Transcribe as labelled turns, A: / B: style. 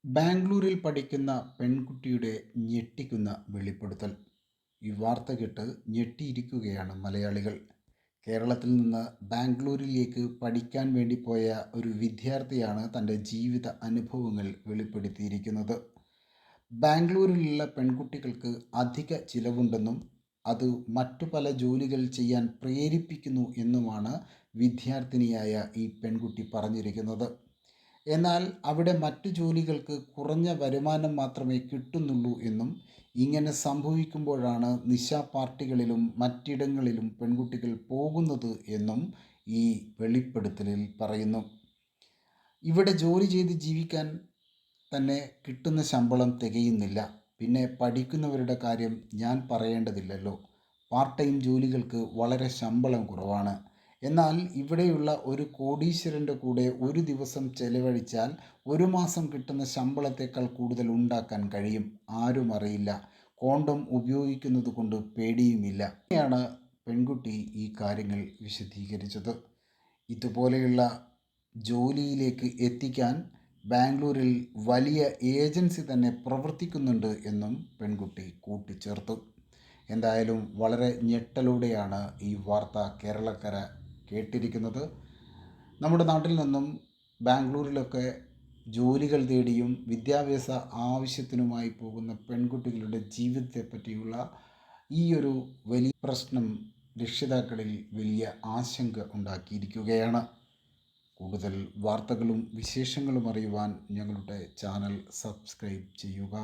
A: ബാംഗ്ലൂരിൽ പഠിക്കുന്ന പെൺകുട്ടിയുടെ ഞെട്ടിക്കുന്ന വെളിപ്പെടുത്തൽ. ഈ വാർത്ത കേട്ട് ഞെട്ടിയിരിക്കുകയാണ് മലയാളികൾ. കേരളത്തിൽ നിന്ന് ബാംഗ്ലൂരിലേക്ക് പഠിക്കാൻ വേണ്ടി പോയ ഒരു വിദ്യാർത്ഥിയാണ് തൻ്റെ ജീവിത അനുഭവങ്ങൾ വെളിപ്പെടുത്തിയിരിക്കുന്നത്. ബാംഗ്ലൂരിലുള്ള പെൺകുട്ടികൾക്ക് അധിക ചിലവുണ്ടെന്നും അത് മറ്റു പല ജോലികൾ ചെയ്യാൻ പ്രേരിപ്പിക്കുന്നു എന്നുമാണ് വിദ്യാർത്ഥിനിയായ ഈ പെൺകുട്ടി പറഞ്ഞിരിക്കുന്നത്. എന്നാൽ അവിടെ മറ്റു ജോലികൾക്ക് കുറഞ്ഞ വരുമാനം മാത്രമേ കിട്ടുന്നുള്ളൂ എന്നും ഇങ്ങനെ സംഭവിക്കുമ്പോഴാണ് നിശാ പാർട്ടികളിലും മറ്റിടങ്ങളിലും പെൺകുട്ടികൾ പോകുന്നത് എന്നും ഈ വെളിപ്പെടുത്തലിൽ പറയുന്നു. ഇവിടെ ജോലി ചെയ്ത് ജീവിക്കാൻ തന്നെ കിട്ടുന്ന ശമ്പളം തികയുന്നില്ല. പിന്നെ പഠിക്കുന്നവരുടെ കാര്യം ഞാൻ പറയേണ്ടതില്ലല്ലോ. പാർട്ട് ടൈം ജോലികൾക്ക് വളരെ ശമ്പളം കുറവാണ്. എന്നാൽ ഇവിടെയുള്ള ഒരു കോടീശ്വരൻ്റെ കൂടെ ഒരു ദിവസം ചെലവഴിച്ചാൽ ഒരു മാസം കിട്ടുന്ന ശമ്പളത്തേക്കാൾ കൂടുതൽ ഉണ്ടാക്കാൻ കഴിയും. ആരും അറിയില്ല. കോണ്ടം ഉപയോഗിക്കുന്നത് കൊണ്ട് പേടിയുമില്ല. ഇങ്ങനെയാണ് പെൺകുട്ടി ഈ കാര്യങ്ങൾ വിശദീകരിച്ചത്. ഇതുപോലെയുള്ള ജോലിയിലേക്ക് എത്തിക്കാൻ ബാംഗ്ലൂരിൽ വലിയ ഏജൻസി തന്നെ പ്രവർത്തിക്കുന്നുണ്ട് എന്നും പെൺകുട്ടി കൂട്ടിച്ചേർത്തു. എന്തായാലും വളരെ ഞെട്ടലോടെയാണ് ഈ വാർത്ത കേരളക്കര കേട്ടിരിക്കുന്നത്. നമ്മുടെ നാട്ടിൽ നിന്നും ബാംഗ്ലൂരിലൊക്കെ ജോലികൾ തേടിയും വിദ്യാഭ്യാസ ആവശ്യത്തിനുമായി പോകുന്ന പെൺകുട്ടികളുടെ ജീവിതത്തെ പറ്റിയുള്ള ഈ ഒരു വലിയ പ്രശ്നം രക്ഷിതാക്കളിൽ വലിയ ആശങ്ക ഉണ്ടാക്കിയിരിക്കുകയാണ്. കൂടുതൽ വാർത്തകളും വിശേഷങ്ങളും അറിയുവാൻ ഞങ്ങളുടെ ചാനൽ സബ്സ്ക്രൈബ് ചെയ്യുക.